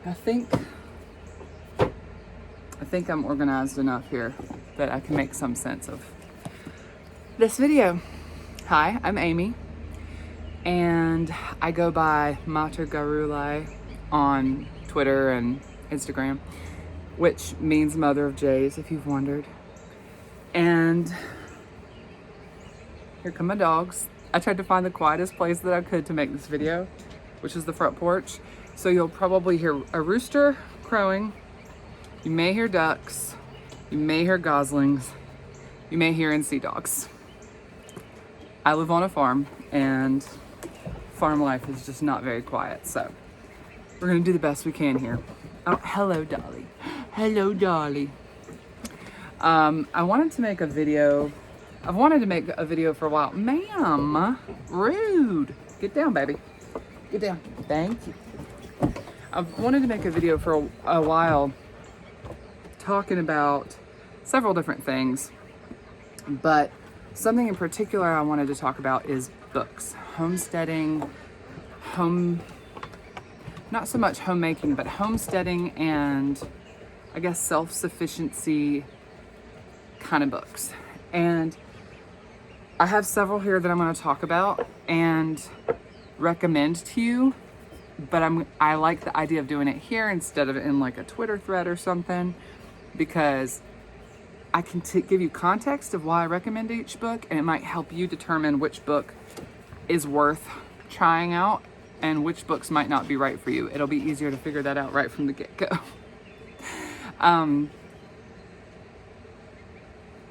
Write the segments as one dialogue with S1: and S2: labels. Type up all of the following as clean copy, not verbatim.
S1: I think I'm organized enough here that I can make some sense of this video. Hi, I'm Amy, and I go by Mater Garulai on Twitter and Instagram, which means Mother of Jays, if you've wondered. And here come my dogs. I tried to find the quietest place that I could to make this video, which is the front porch. So you'll probably hear a rooster crowing. You may hear ducks. You may hear goslings. You may hear and see dogs. I live on a farm, and farm life is just not very quiet. So we're gonna do the best we can here. Oh, hello, Dolly. Hello, Dolly. I wanted to make a video. I've wanted to make a video for a while. Ma'am, rude. Get down, baby. Get down. Thank you. I've wanted to make a video for a while talking about several different things, but something in particular I wanted to talk about is books, homesteading, not so much homemaking, but homesteading and I guess self-sufficiency kind of books. And I have several here that I'm going to talk about and recommend to you, but I like the idea of doing it here instead of in like a Twitter thread or something, because I can give you context of why I recommend each book, and it might help you determine which book is worth trying out and which books might not be right for you. It'll be easier to figure that out right from the get-go.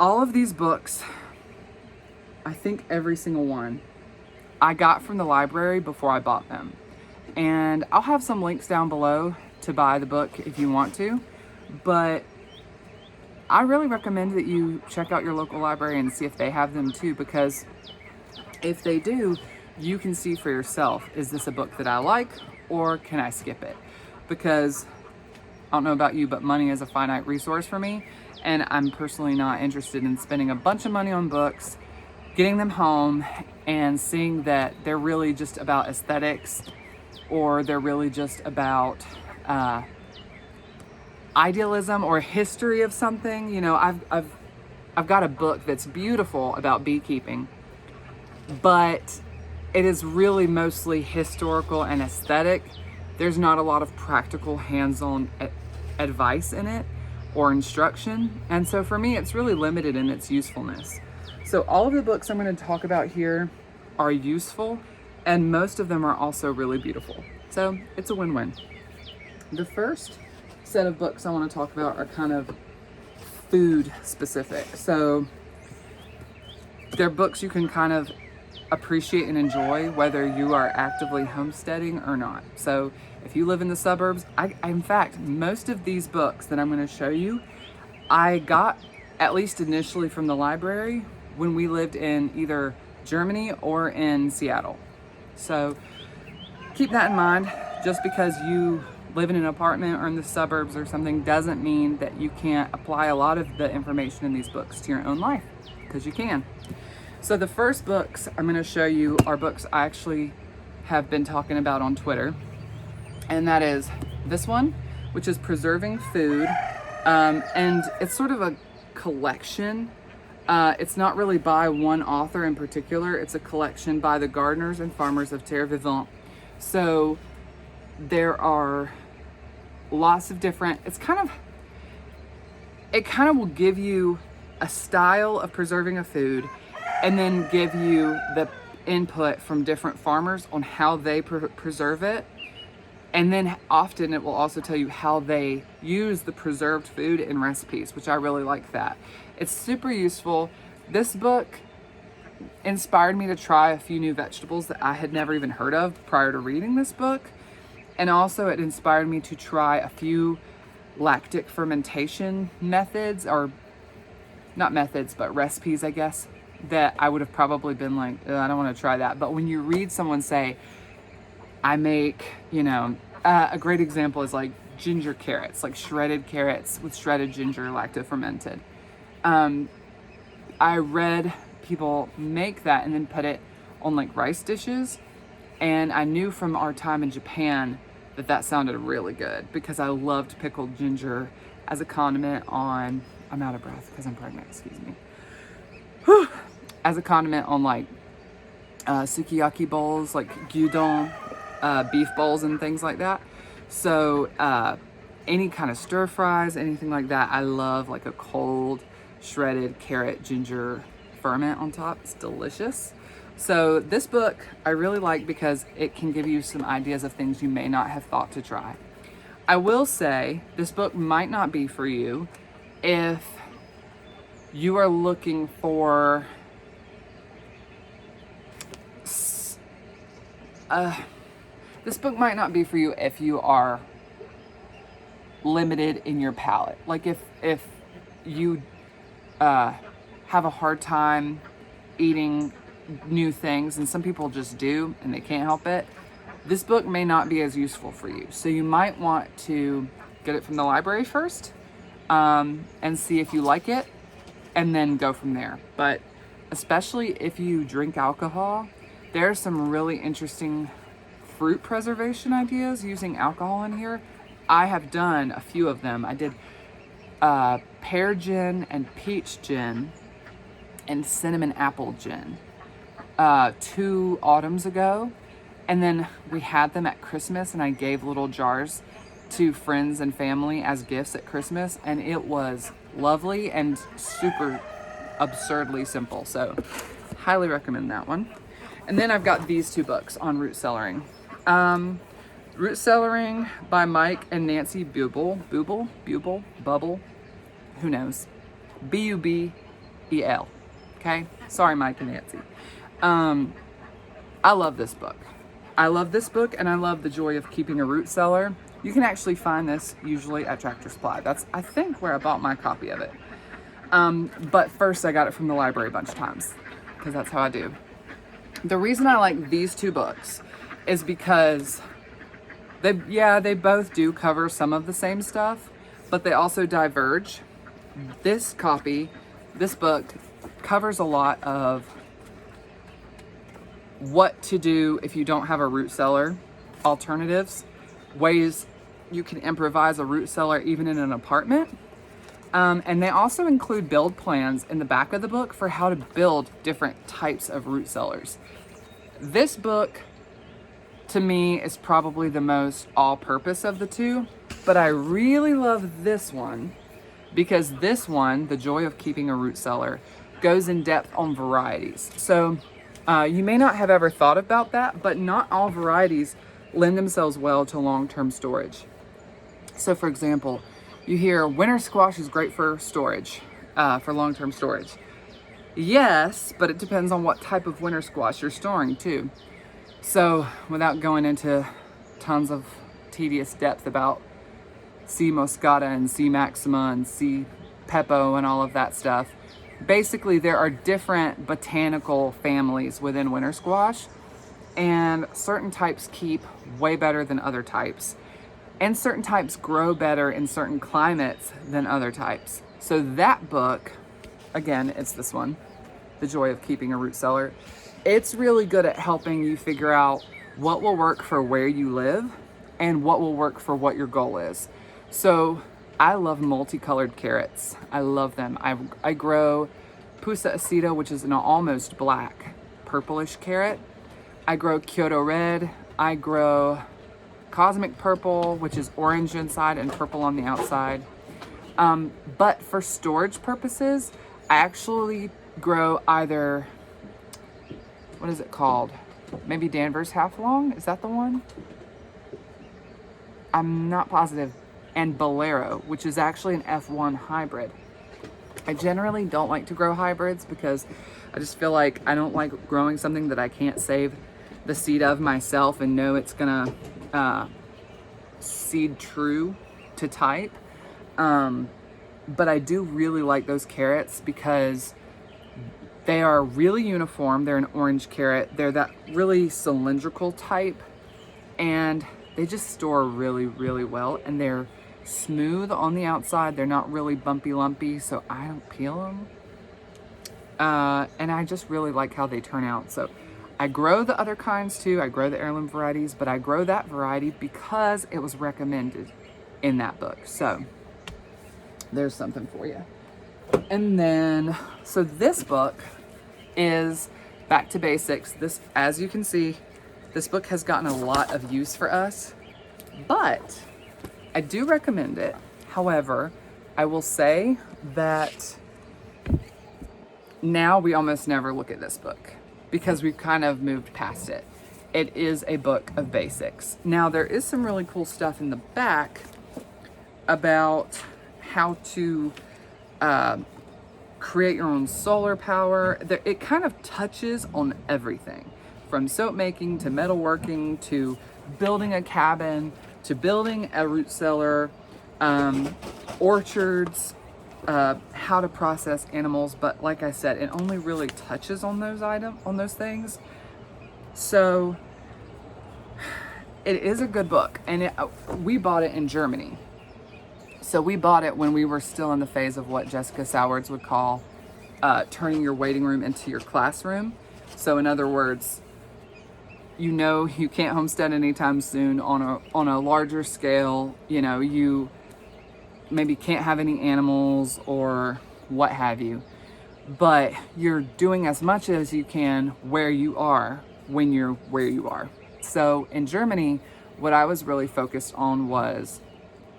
S1: All of these books, I think every single one, I got from the library before I bought them. And I'll have some links down below to buy the book if you want to, but I really recommend that you check out your local library and see if they have them too, because if they do, you can see for yourself, is this a book that I like or can I skip it? Because I don't know about you, but money is a finite resource for me, and I'm personally not interested in spending a bunch of money on books, getting them home, and seeing that they're really just about aesthetics, or they're really just about idealism or history of something. You know, I've got a book that's beautiful about beekeeping, but it is really mostly historical and aesthetic. There's not a lot of practical hands-on advice in it or instruction. And so for me, it's really limited in its usefulness. So all of the books I'm going to talk about here are useful, and most of them are also really beautiful. So it's a win-win. The first set of books I want to talk about are kind of food specific. So they're books you can kind of appreciate and enjoy whether you are actively homesteading or not. So if you live in the suburbs, in fact, most of these books that I'm going to show you, I got at least initially from the library when we lived in either Germany or in Seattle. So keep that in mind. Just because you live in an apartment or in the suburbs or something doesn't mean that you can't apply a lot of the information in these books to your own life, because you can. So the first books I'm going to show you are books I actually have been talking about on Twitter, and that is this one, which is Preserving Food, and it's sort of a collection. It's not really by one author in particular. It's a collection by the gardeners and farmers of Terre Vivant. So there are lots of different, it kind of will give you a style of preserving a food, and then give you the input from different farmers on how they preserve it. And then often it will also tell you how they use the preserved food in recipes, which I really like that. It's super useful. This book inspired me to try a few new vegetables that I had never even heard of prior to reading this book. And also it inspired me to try a few lactic fermentation methods, or not methods, but recipes, I guess, that I would have probably been like, I don't want to try that. But when you read someone say, I make, a great example is like ginger carrots, like shredded carrots with shredded ginger, lacto fermented. I read people make that and then put it on like rice dishes. And I knew from our time in Japan that sounded really good, because I loved pickled ginger as a condiment on, I'm out of breath because I'm pregnant, excuse me. Whew. As a condiment on like sukiyaki bowls, like gyudon, beef bowls and things like that. So any kind of stir fries, anything like that, I love like a cold shredded carrot ginger ferment on top. It's delicious. So this book I really like because it can give you some ideas of things you may not have thought to try. I will say this book might not be for you if you are looking for this book might not be for you if you are limited in your palate. Like if you have a hard time eating new things, and some people just do and they can't help it, this book may not be as useful for you. So you might want to get it from the library first and see if you like it, and then go from there. But especially if you drink alcohol, there are some really interesting fruit preservation ideas using alcohol in here. I have done a few of them. I did pear gin and peach gin and cinnamon apple gin 2 autumns ago, and then we had them at Christmas, and I gave little jars to friends and family as gifts at Christmas, and it was lovely and super absurdly simple. So highly recommend that one. And then I've got these 2 books on root cellaring. Root Cellaring by Mike and Nancy Bubel, who knows? Bubel. Okay, sorry Mike and Nancy. I love this book. I love this book, and I love The Joy of Keeping a Root Cellar. You can actually find this usually at Tractor Supply. That's, I think, where I bought my copy of it. But first I got it from the library a bunch of times, because that's how I do. The reason I like these 2 books is because they both do cover some of the same stuff, but they also diverge. This book covers a lot of what to do if you don't have a root cellar, alternatives, ways you can improvise a root cellar even in an apartment. And they also include build plans in the back of the book for how to build different types of root cellars. This book, to me, is probably the most all-purpose of the 2, but I really love this one because this one, The Joy of Keeping a Root Cellar, goes in depth on varieties. So you may not have ever thought about that, but not all varieties lend themselves well to long-term storage. So for example, you hear winter squash is great for storage, for long-term storage. Yes, but it depends on what type of winter squash you're storing too. So without going into tons of tedious depth about C. moscata and C. maxima and C. pepo and all of that stuff, basically there are different botanical families within winter squash, and certain types keep way better than other types. And certain types grow better in certain climates than other types. So that book, again, it's this one, The Joy of Keeping a Root Cellar. It's really good at helping you figure out what will work for where you live and what will work for what your goal is. So I love multicolored carrots. I love them. I grow Pusa acida, which is an almost black, purplish carrot. I grow Kyoto red. I grow Cosmic purple, which is orange inside and purple on the outside. But for storage purposes, I actually grow either, what is it called? Maybe Danvers Half Long? Is that the one? I'm not positive. And Bolero, which is actually an F1 hybrid. I generally don't like to grow hybrids because I just feel like I don't like growing something that I can't save the seed of myself and know it's gonna seed true to type. But I do really like those carrots because they are really uniform. They're an orange carrot. They're that really cylindrical type, and they just store really, really well, and they're smooth on the outside. They're not really bumpy lumpy, so I don't peel them. And I just really like how they turn out. So I grow the other kinds too. I grow the heirloom varieties, but I grow that variety because it was recommended in that book. So there's something for you. And then, so this book is Back to Basics. This, as you can see, this book has gotten a lot of use for us, but I do recommend it. However, I will say that now we almost never look at this book because we've kind of moved past it. It is a book of basics. Now, there is some really cool stuff in the back about how to create your own solar power. It kind of touches on everything, from soap making to metalworking to building a cabin to building a root cellar, orchards, how to process animals. But like I said, it only really touches on those things. So it is a good book, and we bought it in Germany. So we bought it when we were still in the phase of what Jessica Sowards would call turning your waiting room into your classroom. So in other words, you know, you can't homestead anytime soon on a larger scale. You know, you maybe can't have any animals or what have you, but you're doing as much as you can where you are when you're where you are. So in Germany, what I was really focused on was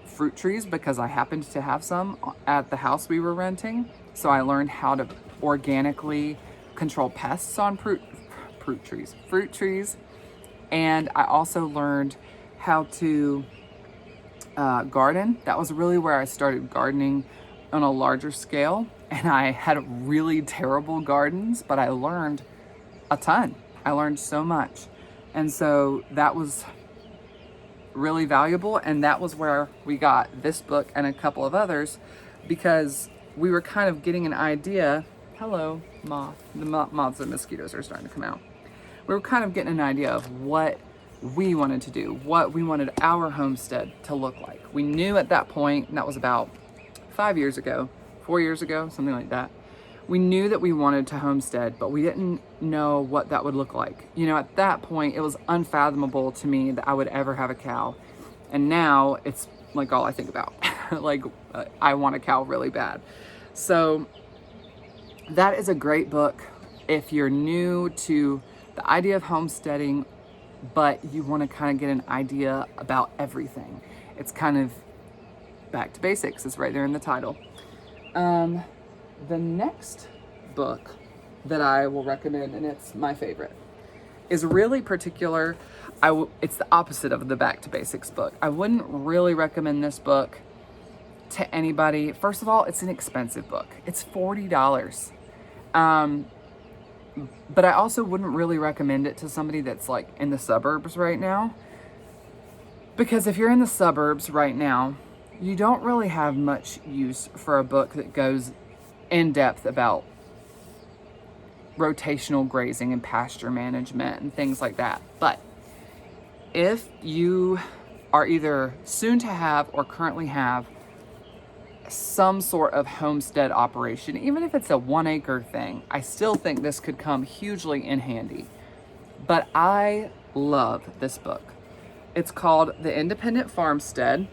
S1: fruit trees, because I happened to have some at the house we were renting. So I learned how to organically control pests on fruit trees. And I also learned how to garden. That was really where I started gardening on a larger scale. And I had really terrible gardens, but I learned a ton. I learned so much. And so that was really valuable, and that was where we got this book and a couple of others, because we were kind of getting an idea. Hello, moth. The moths and mosquitoes are starting to come out. We were kind of getting an idea of what we wanted to do, what we wanted our homestead to look like. We knew at that point, and that was about 4 years ago, something like that. We knew that we wanted to homestead, but we didn't know what that would look like. You know, at that point, it was unfathomable to me that I would ever have a cow. And now it's like all I think about. I want a cow really bad. So that is a great book if you're new to the idea of homesteading, but you want to kind of get an idea about everything. It's kind of back to basics. It's right there in the title. The next book that I will recommend, and it's my favorite, is really particular. It's the opposite of the Back to Basics book. I wouldn't really recommend this book to anybody. First of all, it's an expensive book. It's $40. But I also wouldn't really recommend it to somebody that's like in the suburbs right now. Because if you're in the suburbs right now, you don't really have much use for a book that goes in depth about rotational grazing and pasture management and things like that. But if you are either soon to have or currently have some sort of homestead operation, even if it's a 1 acre thing, I still think this could come hugely in handy. But I love this book. It's called The Independent Farmstead: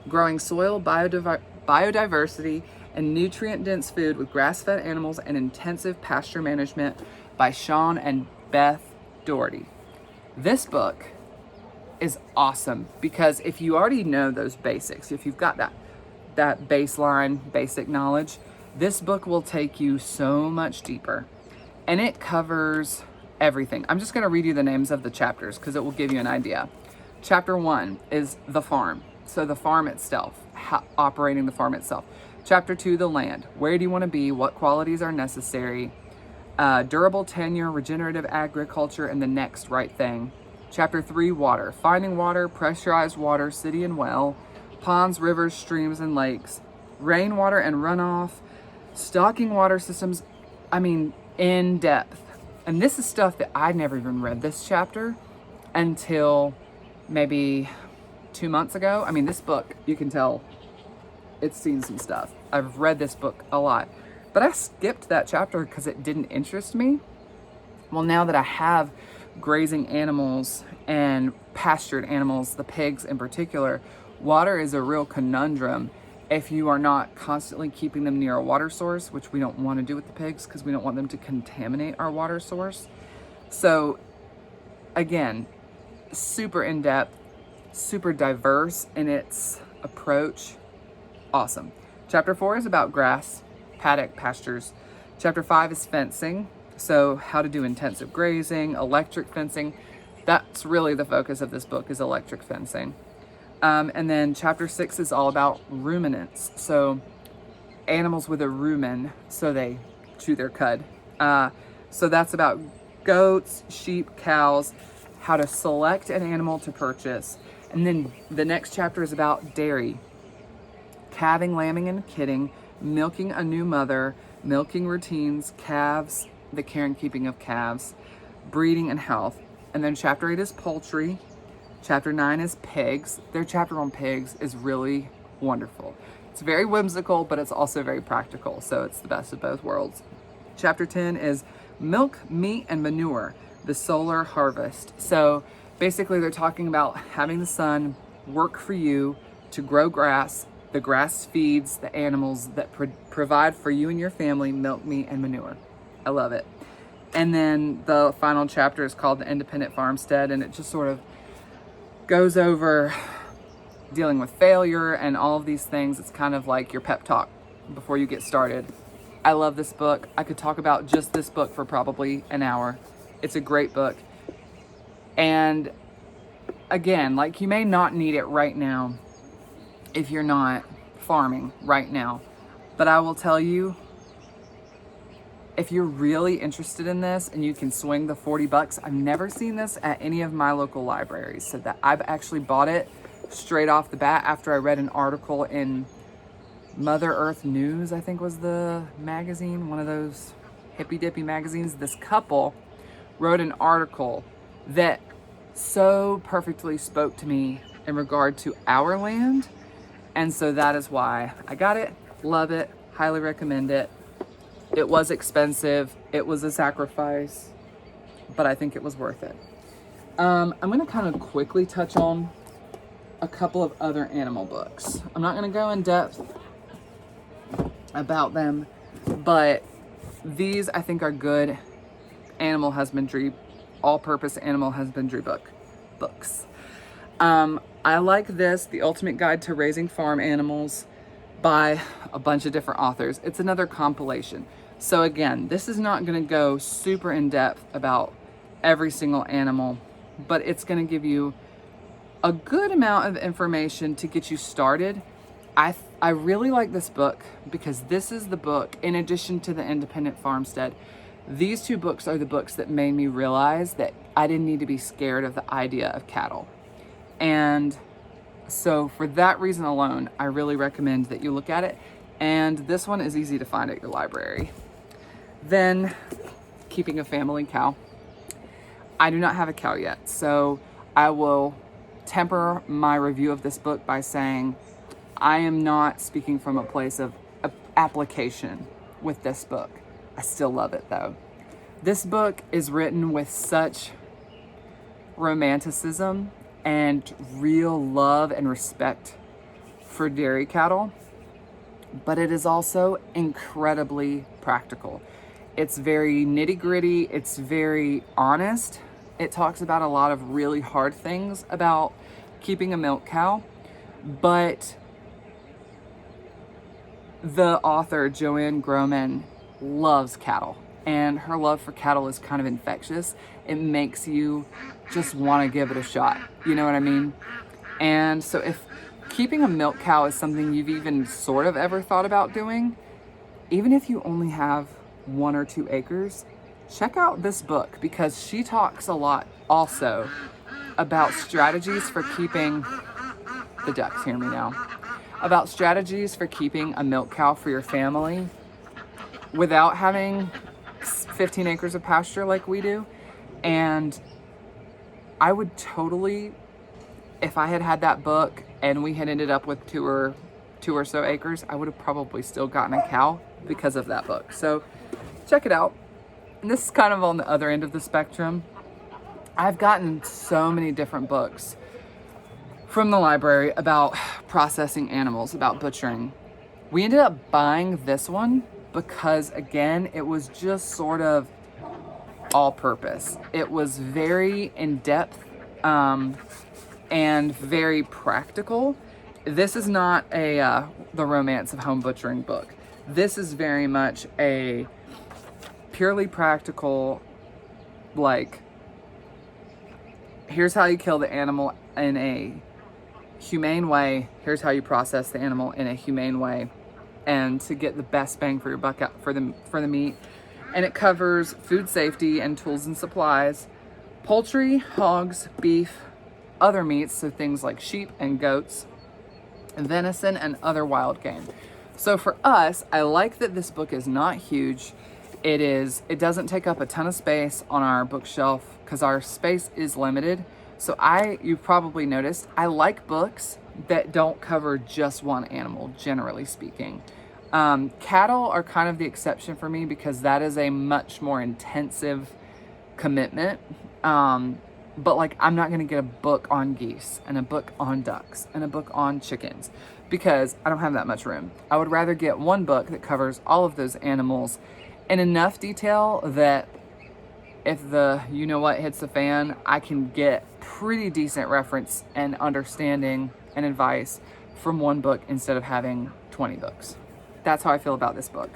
S1: Growing Soil Biodiversity and Nutrient-Dense Food with Grass-Fed Animals and Intensive Pasture Management by Sean and Beth Doherty. This book is awesome because if you already know those basics, if you've got that baseline, basic knowledge, this book will take you so much deeper. And it covers everything. I'm just going to read you the names of the chapters because it will give you an idea. Chapter 1 is the farm. So the farm itself, operating the farm itself. Chapter 2, the land. Where do you want to be? What qualities are necessary? Durable tenure, regenerative agriculture, and the next right thing. Chapter 3, water. Finding water, pressurized water, city and well, ponds, rivers, streams, and lakes, rainwater and runoff, stocking water systems. I mean, in depth. And this is stuff that I never even read this chapter until maybe 2 months ago. I mean, this book, you can tell it's seen some stuff. I've read this book a lot, but I skipped that chapter because it didn't interest me. Well, now that I have grazing animals and pastured animals, the pigs in particular, water is a real conundrum if you are not constantly keeping them near a water source, which we don't want to do with the pigs because we don't want them to contaminate our water source. So again, super in-depth, super diverse in its approach. Awesome. Chapter 4 is about grass, paddock, pastures. Chapter 5 is fencing. So how to do intensive grazing, electric fencing. That's really the focus of this book, is electric fencing. And then chapter 6 is all about ruminants. So animals with a rumen, so they chew their cud. So that's about goats, sheep, cows, how to select an animal to purchase. And then the next chapter is about dairy, calving, lambing, and kidding, milking a new mother, milking routines, calves, the care and keeping of calves, breeding and health. And then chapter 8 is poultry. Chapter 9 is pigs. Their chapter on pigs is really wonderful. It's very whimsical, but it's also very practical. So it's the best of both worlds. Chapter 10 is milk, meat, and manure, the solar harvest. So basically they're talking about having the sun work for you to grow grass. The grass feeds the animals that provide for you and your family milk, meat, and manure. I love it. And then the final chapter is called The Independent Farmstead, and it just sort of goes over dealing with failure and all of these things. It's kind of like your pep talk before you get started. I love this book. I could talk about just this book for probably an hour. It's a great book. And again, like, you may not need it right now if you're not farming right now. But I will tell you, if you're really interested in this and you can swing the 40 bucks, I've never seen this at any of my local libraries. So that I've actually bought it straight off the bat after I read an article in Mother Earth News, I think was the magazine, one of those hippy dippy magazines. This couple wrote an article that so perfectly spoke to me in regard to our land. And so that is why I got it, love it, highly recommend it. It was expensive, it was a sacrifice, but I think it was worth it. I'm gonna kind of quickly touch on a couple of other animal books. I'm not gonna go in depth about them, but these I think are good animal husbandry, all-purpose animal husbandry books. I like this, The Ultimate Guide to Raising Farm Animals, by a bunch of different authors. It's another compilation. So again, this is not going to go super in depth about every single animal, but it's going to give you a good amount of information to get you started. I really like this book because this is the book, in addition to The Independent Farmstead, these two books are the books that made me realize that I didn't need to be scared of the idea of cattle. And so for that reason alone, I really recommend that you look at it. And this one is easy to find at your library. Then, Keeping a Family Cow. I do not have a cow yet, so I will temper my review of this book by saying I am not speaking from a place of application with this book. I still love it though. This book is written with such romanticism and real love and respect for dairy cattle, but it is also incredibly practical. It's very nitty-gritty, it's very honest. It talks about a lot of really hard things about keeping a milk cow, but the author, Joanne Groman, loves cattle, and her love for cattle is kind of infectious. It makes you just want to give it a shot, you know what I mean? And so if keeping a milk cow is something you've even sort of ever thought about doing, even if you only have 1 or 2 acres, check out this book because she talks a lot also about strategies for keeping, the ducks hear me now, about strategies for keeping a milk cow for your family without having 15 acres of pasture like we do. And I would totally, if I had had that book and we had ended up with 2 or so acres, I would have probably still gotten a cow because of that book. So check it out. And this is kind of on the other end of the spectrum. I've gotten so many different books from the library about processing animals, about butchering. We ended up buying this one because, again, it was just sort of all purpose. It was very in-depth and very practical. This is not a the Romance of Home Butchering book. This is very much a purely practical, like, here's how you kill the animal in a humane way. Here's how you process the animal in a humane way, and to get the best bang for your buck out for the meat. And it covers food safety and tools and supplies, poultry, hogs, beef, other meats, so things like sheep and goats, venison, and other wild game. So for us, I like that this book is not huge. It doesn't take up a ton of space on our bookshelf because our space is limited. So you've probably noticed, I like books that don't cover just one animal, generally speaking. Cattle are kind of the exception for me because that is a much more intensive commitment. But like, I'm not going to get a book on geese and a book on ducks and a book on chickens because I don't have that much room. I would rather get one book that covers all of those animals in enough detail that if the you know what hits the fan, I can get pretty decent reference and understanding and advice from one book instead of having 20 books. That's how I feel about this book,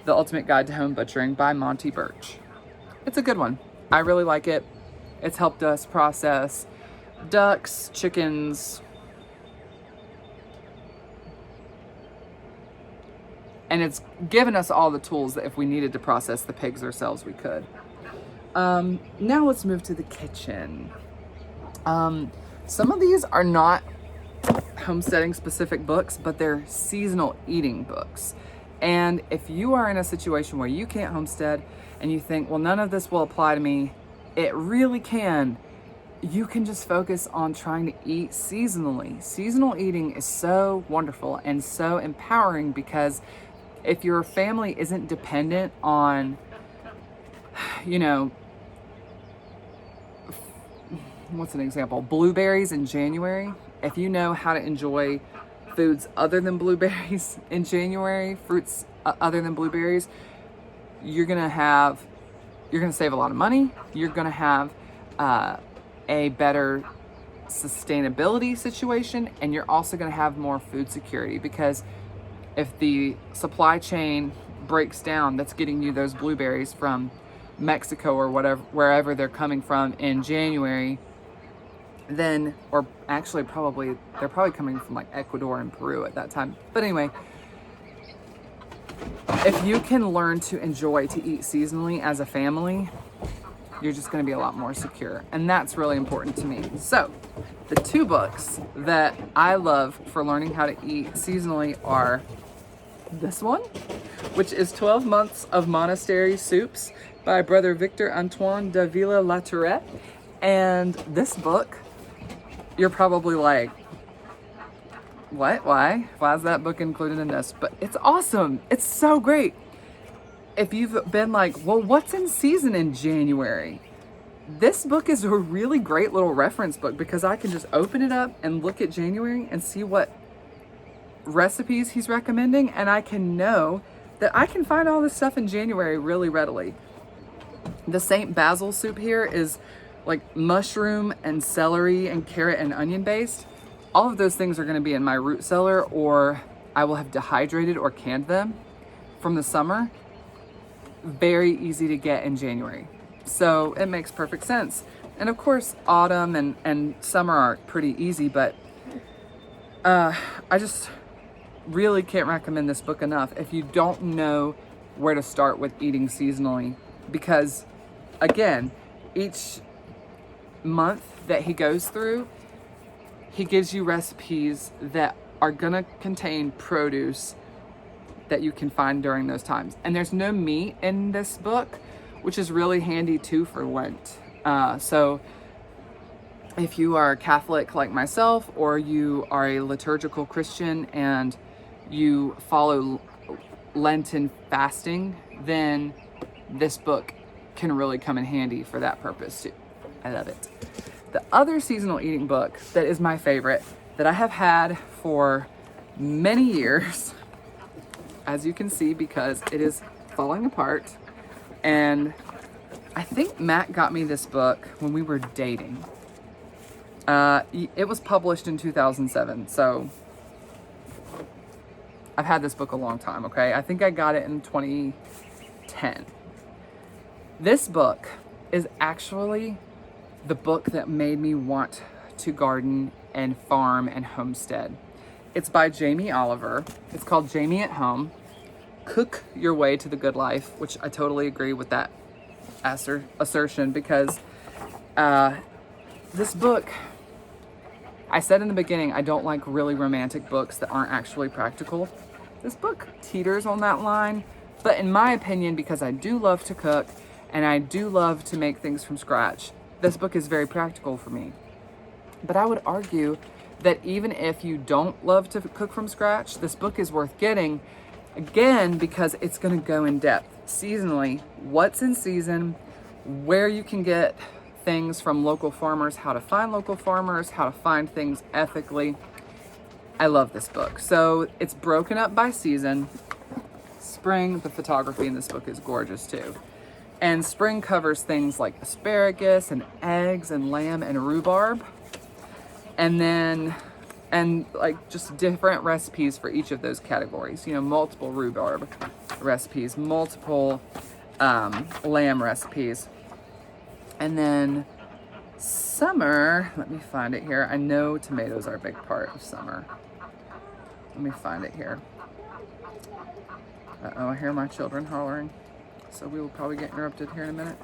S1: The Ultimate Guide to Home Butchering by Monty Birch. It's a good one. I really like it. It's helped us process ducks, chickens, and it's given us all the tools that if we needed to process the pigs ourselves, we could. Now let's move to the kitchen. Some of these are not homesteading specific books, but they're seasonal eating books. And if you are in a situation where you can't homestead and you think, well, none of this will apply to me, it really can. You can just focus on trying to eat seasonally. Seasonal eating is so wonderful and so empowering because if your family isn't dependent on, what's an example? Blueberries in January. If you know how to enjoy foods other than blueberries in January, fruits other than blueberries, you're gonna save a lot of money. You're gonna have a better sustainability situation, and you're also gonna have more food security because if the supply chain breaks down that's getting you those blueberries from Mexico or wherever they're coming from in January, then, or actually they're probably coming from like Ecuador and Peru at that time. But anyway, if you can learn to enjoy to eat seasonally as a family, you're just going to be a lot more secure. And that's really important to me. So the two books that I love for learning how to eat seasonally are this one, which is 12 Months of Monastery Soups by Brother Victor Antoine de Villa Latourette. And this book, you're probably like, what? Why is that book included in this? But it's awesome. It's so great. If you've been like, well, what's in season in January? This book is a really great little reference book because I can just open it up and look at January and see what recipes he's recommending, and I can know that I can find all this stuff in January really readily. The St. Basil soup here is like mushroom and celery and carrot and onion based. All of those things are going to be in my root cellar, or I will have dehydrated or canned them from the summer. Very easy to get in January. So it makes perfect sense. And of course, autumn and summer are pretty easy, but I just really can't recommend this book enough if you don't know where to start with eating seasonally, because again, each month that he goes through, he gives you recipes that are gonna contain produce that you can find during those times. And there's no meat in this book, which is really handy too for Lent. So if you are Catholic like myself, or you are a liturgical Christian and you follow Lenten fasting, then this book can really come in handy for that purpose too. I love it. The other seasonal eating book that is my favorite, that I have had for many years, as you can see, because it is falling apart. And I think Matt got me this book when we were dating. It was published in 2007, so I've had this book a long time, okay? I think I got it in 2010. This book is actually the book that made me want to garden and farm and homestead. It's by Jamie Oliver. It's called Jamie at Home. Cook Your Way to the Good Life, which I totally agree with that assertion, because this book, I said in the beginning, I don't like really romantic books that aren't actually practical. This book teeters on that line, but in my opinion, because I do love to cook and I do love to make things from scratch, this book is very practical for me. But I would argue that even if you don't love to cook from scratch, this book is worth getting, again, because it's going to go in depth seasonally, what's in season, where you can get things from local farmers, how to find local farmers, how to find things ethically. I love this book. So it's broken up by season. Spring, the photography in this book is gorgeous too. And spring covers things like asparagus and eggs and lamb and rhubarb. And like just different recipes for each of those categories. You know, multiple rhubarb recipes, multiple lamb recipes. And then summer, let me find it here. I know tomatoes are a big part of summer. Let me find it here. Uh-oh, I hear my children hollering. So we will probably get interrupted here in a minute.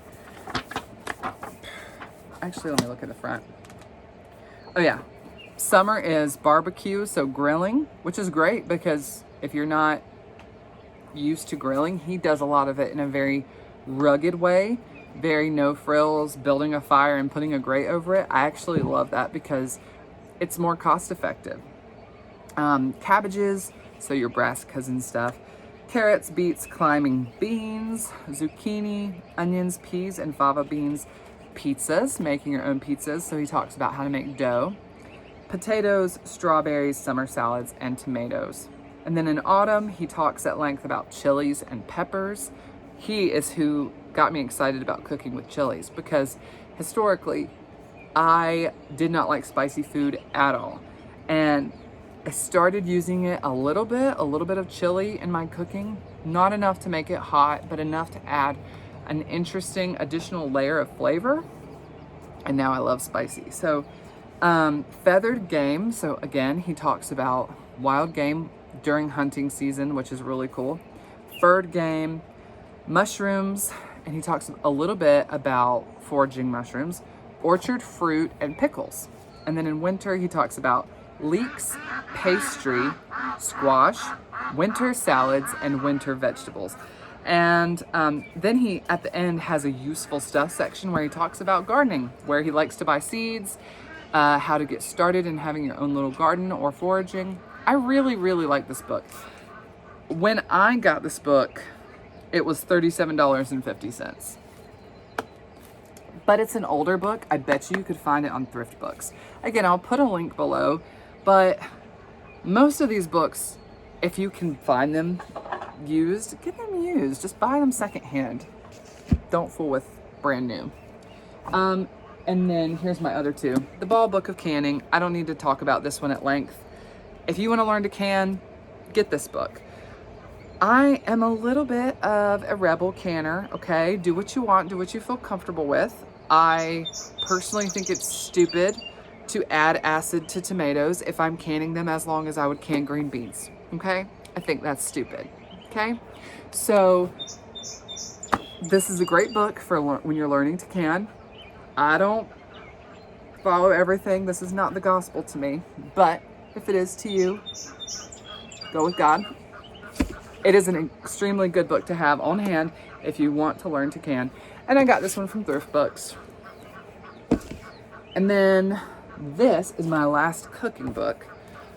S1: Actually, let me look at the front. Oh yeah, summer is barbecue, so grilling, which is great because if you're not used to grilling, he does a lot of it in a very rugged way, very no frills, building a fire and putting a grate over it. I actually love that because it's more cost effective. Cabbages, so your brassicas and stuff. Carrots, beets, climbing beans, zucchini, onions, peas, and fava beans. Pizzas, making your own pizzas, so he talks about how to make dough. Potatoes, strawberries, summer salads, and tomatoes. And then in autumn, he talks at length about chilies and peppers. He is who got me excited about cooking with chilies because historically, I did not like spicy food at all. And I started using it a little bit of chili in my cooking. Not enough to make it hot, but enough to add an interesting additional layer of flavor. And now I love spicy. So feathered game. So again, he talks about wild game during hunting season, which is really cool. Furred game, mushrooms, and he talks a little bit about foraging mushrooms, orchard fruit, and pickles. And then in winter, he talks about leeks, pastry, squash, winter salads, and winter vegetables. And then he, at the end, has a useful stuff section where he talks about gardening, where he likes to buy seeds, how to get started in having your own little garden or foraging. I really, really like this book. When I got this book, it was $37.50. But it's an older book. I bet you could find it on Thrift Books. Again, I'll put a link below, but most of these books, if you can find them used, get them used. Just buy them secondhand. Don't fool with brand new. And then here's my other two. The Ball Book of Canning. I don't need to talk about this one at length. If you want to learn to can, get this book. I am a little bit of a rebel canner, okay? Do what you want, do what you feel comfortable with. I personally think it's stupid to add acid to tomatoes if I'm canning them as long as I would can green beans, okay? I think that's stupid, okay? So this is a great book for when you're learning to can. I don't follow everything. This is not the gospel to me, but if it is to you, go with God. It is an extremely good book to have on hand if you want to learn to can. And I got this one from Thrift Books. And then this is my last cooking book,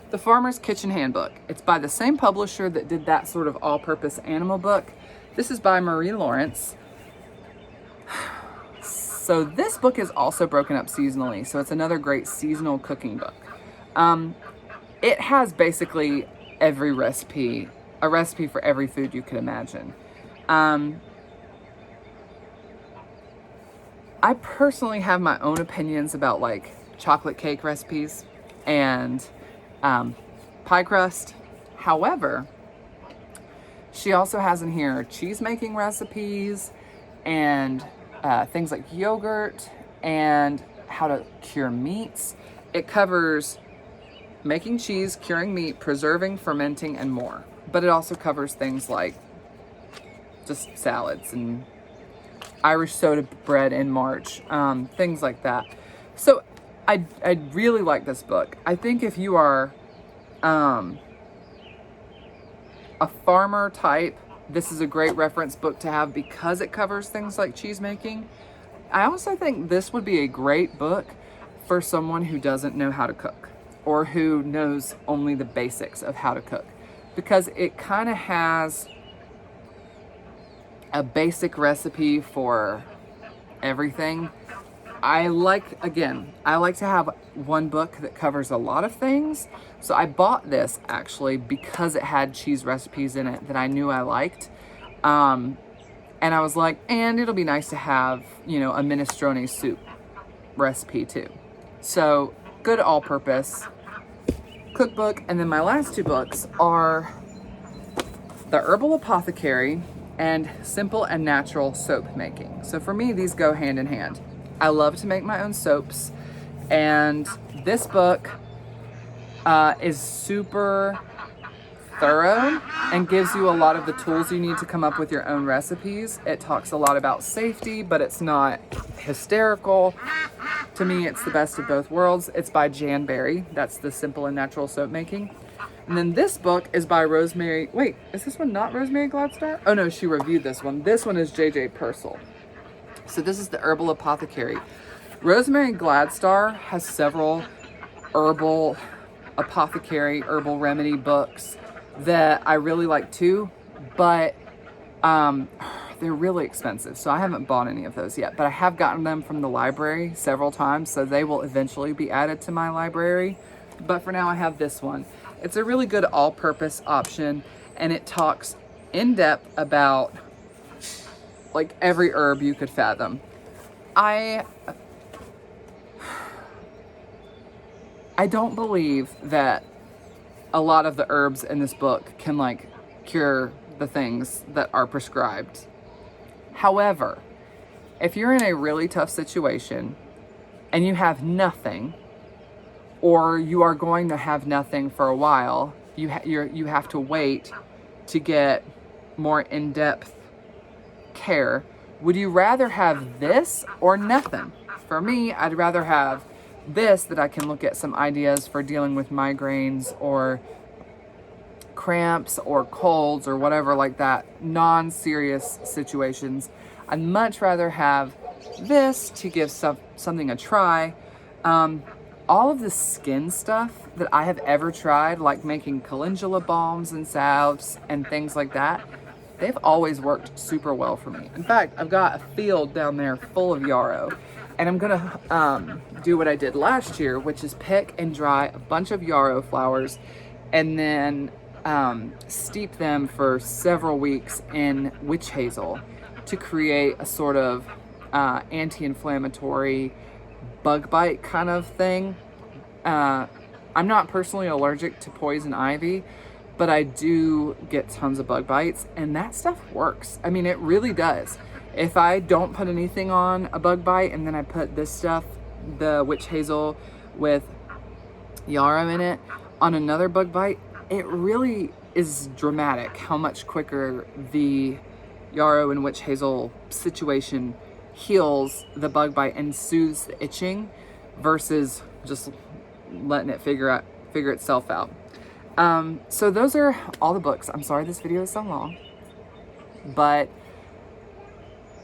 S1: The Farmer's Kitchen Handbook. It's by the same publisher that did that sort of all-purpose animal book. This is by Marie Lawrence. So this book is also broken up seasonally. So it's another great seasonal cooking book. It has basically every recipe, a recipe for every food you could imagine. I personally have my own opinions about like chocolate cake recipes and pie crust. However, she also has in here cheese making recipes and things like yogurt and how to cure meats. It covers making cheese, curing meat, preserving, fermenting, and more. But it also covers things like just salads and Irish soda bread in March, things like that. So I really like this book. I think if you are a farmer type, this is a great reference book to have because it covers things like cheese making. I also think this would be a great book for someone who doesn't know how to cook or who knows only the basics of how to cook, because it kind of has a basic recipe for everything. I like to have one book that covers a lot of things. So I bought this actually because it had cheese recipes in it that I knew I liked. And I was like, and it'll be nice to have, you know, a minestrone soup recipe too. So good all-purpose cookbook. And then my last two books are The Herbal Apothecary and Simple and Natural Soap Making. So for me, these go hand in hand. I love to make my own soaps, and this book is super thorough and gives you a lot of the tools you need to come up with your own recipes. It talks a lot about safety, but it's not hysterical. To me, it's the best of both worlds. It's by Jan Berry. That's the Simple and Natural Soap Making. And then this book is by Rosemary. Wait, is this one not Rosemary Gladstar? Oh no, she reviewed this one. This one is J.J. Purcell. So this is The Herbal Apothecary. Rosemary Gladstar has several herbal apothecary, herbal remedy books that I really like too, but they're really expensive. So I haven't bought any of those yet, but I have gotten them from the library several times, so they will eventually be added to my library. But for now I have this one. It's a really good all-purpose option, and it talks in depth about like every herb you could fathom. I don't believe that a lot of the herbs in this book can like cure the things that are prescribed. However, if you're in a really tough situation and you have nothing, or you are going to have nothing for a while, you have to wait to get more in-depth care. Would you rather have this or nothing? For me, I'd rather have this, that I can look at some ideas for dealing with migraines or cramps or colds or whatever like that, non-serious situations. I'd much rather have this to give something a try. All of the skin stuff that I have ever tried, like making calendula balms and salves and things like that, they've always worked super well for me. In fact, I've got a field down there full of yarrow, and I'm gonna do what I did last year, which is pick and dry a bunch of yarrow flowers and then steep them for several weeks in witch hazel to create a sort of anti-inflammatory bug bite kind of thing. I'm not personally allergic to poison ivy, but I do get tons of bug bites, and that stuff works. I mean, it really does. If I don't put anything on a bug bite and then I put this stuff, the witch hazel with yarrow in it, on another bug bite, it really is dramatic how much quicker the yarrow and witch hazel situation heals the bug bite and soothes the itching versus just letting it figure itself out. So those are all the books. I'm sorry this video is so long, but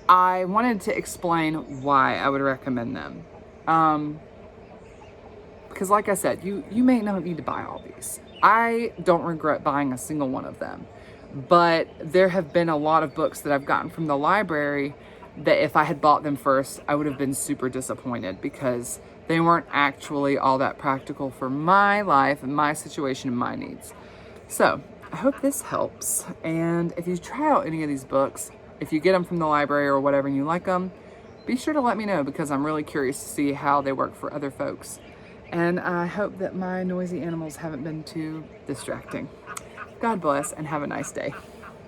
S1: I wanted to explain why I would recommend them. Because like I said, you may not need to buy all these. I don't regret buying a single one of them, but there have been a lot of books that I've gotten from the library that if I had bought them first, I would have been super disappointed because they weren't actually all that practical for my life and my situation and my needs. So I hope this helps. And if you try out any of these books, if you get them from the library or whatever and you like them, be sure to let me know because I'm really curious to see how they work for other folks. And I hope that my noisy animals haven't been too distracting. God bless and have a nice day.